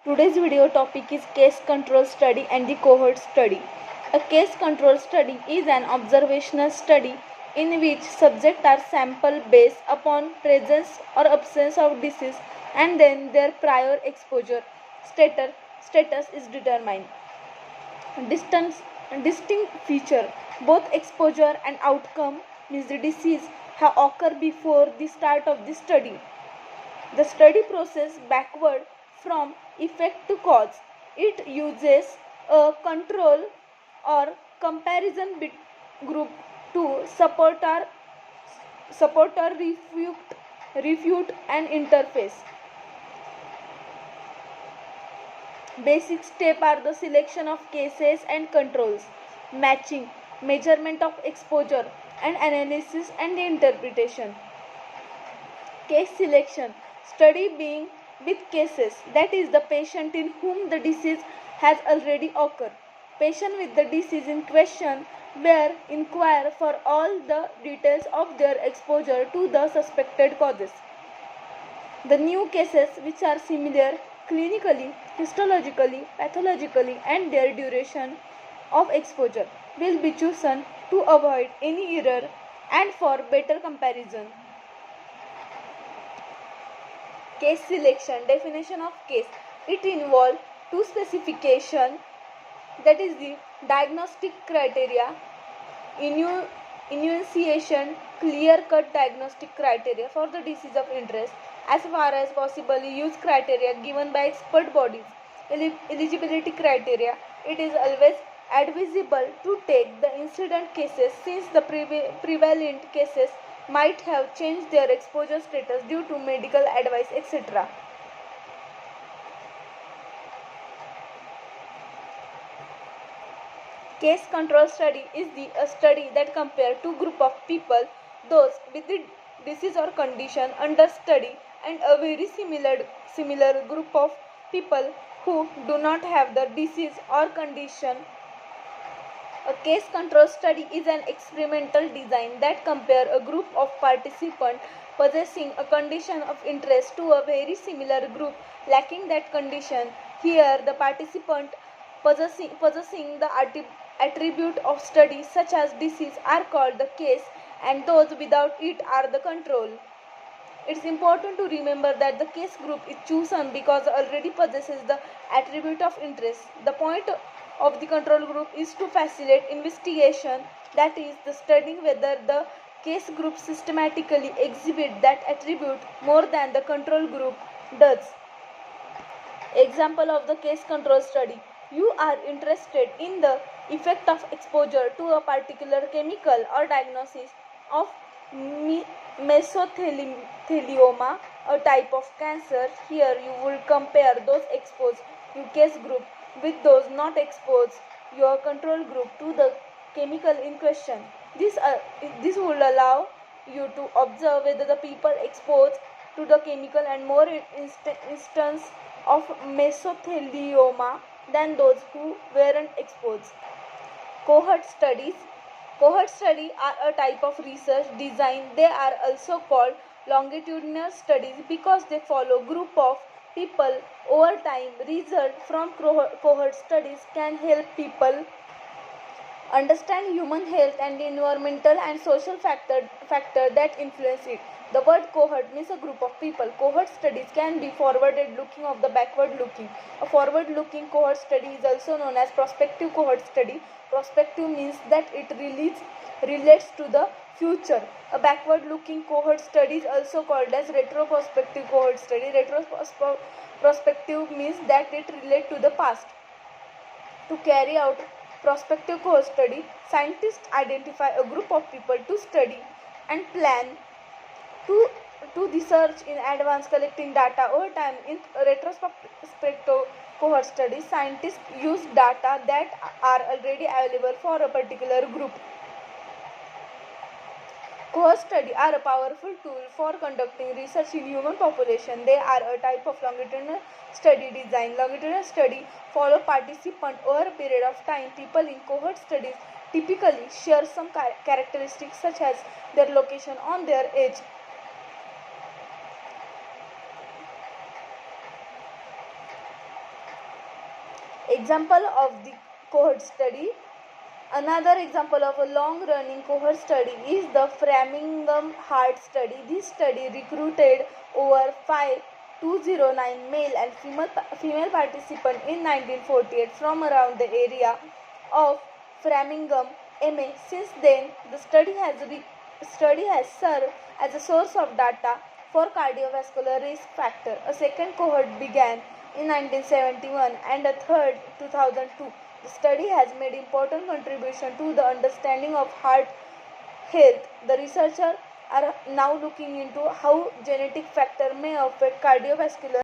Today's video topic is case control study and the cohort study. A case control study is an observational study in which subjects are sampled based upon presence or absence of disease and then their prior exposure status is determined. Distinct feature: both exposure and outcome means the disease have occurred before the start of the study. The study process backward from effect to cause. It uses a control or comparison group to support or refute an interface. Basic steps are the selection of cases and controls, matching, measurement of exposure, and analysis and the interpretation. Case selection: study being with cases, that is the patient in whom the disease has already occurred. Patient with the disease in question were inquire for all the details of their exposure to the suspected causes. The new cases, which are similar clinically, histologically, pathologically, and their duration of exposure, will be chosen to avoid any error and for better comparison. Case selection. Definition of case: it involves two specifications, that is the diagnostic criteria, enunciation, clear-cut diagnostic criteria for the disease of interest, as far as possible use criteria given by expert bodies. Eligibility criteria: it is always advisable to take the incident cases since the prevalent cases might have changed their exposure status due to medical advice, etc. Case control study is a study that compares two groups of people, those with the disease or condition under study and a very similar group of people who do not have the disease or condition. A case control study is an experimental design that compares a group of participants possessing a condition of interest to a very similar group lacking that condition. Here, the participant possessing the attribute of study such as disease are called the case, and those without it are the control. It's important to remember that the case group is chosen because it already possesses the attribute of interest. The point of the control group is to facilitate investigation, that is, the studying whether the case group systematically exhibit that attribute more than the control group does. Example of the case control study: you are interested in the effect of exposure to a particular chemical or diagnosis of mesothelioma, a type of cancer. Here you will compare those exposed, your case group, with those not exposed, your control group, to the chemical in question. This will allow you to observe whether the people exposed to the chemical and more instance of mesothelioma than those who weren't exposed. Cohort studies. Cohort studies are a type of research design. They are also called longitudinal studies because they follow group of people over time. Results from cohort studies can help people understand human health and the environmental and social factor that influence it. The word cohort means a group of people. Cohort studies can be forward-looking or the backward-looking. A forward-looking cohort study is also known as prospective cohort study. Prospective means that it relates to the future. A backward-looking cohort study is also called as retrospective cohort study. Retrospective means that it relates to the past. To carry out prospective cohort study, scientists identify a group of people to study and plan to research in advance, collecting data over time. In retrospective cohort studies, scientists use data that are already available for a particular group. Cohort studies are a powerful tool for conducting research in human population. They are a type of longitudinal study design. Longitudinal study follow participants over a period of time. People in cohort studies typically share some characteristics such as their location or their age. Example of the cohort study. Another example of a long-running cohort study is the Framingham Heart Study. This study recruited over 5,209 male and female participants in 1948 from around the area of Framingham, MA. Since then, the study has served as a source of data for cardiovascular risk factor. A second cohort began in 1971 and a third 2002. The study has made important contribution to the understanding of heart health. The researchers are now looking into how genetic factor may affect cardiovascular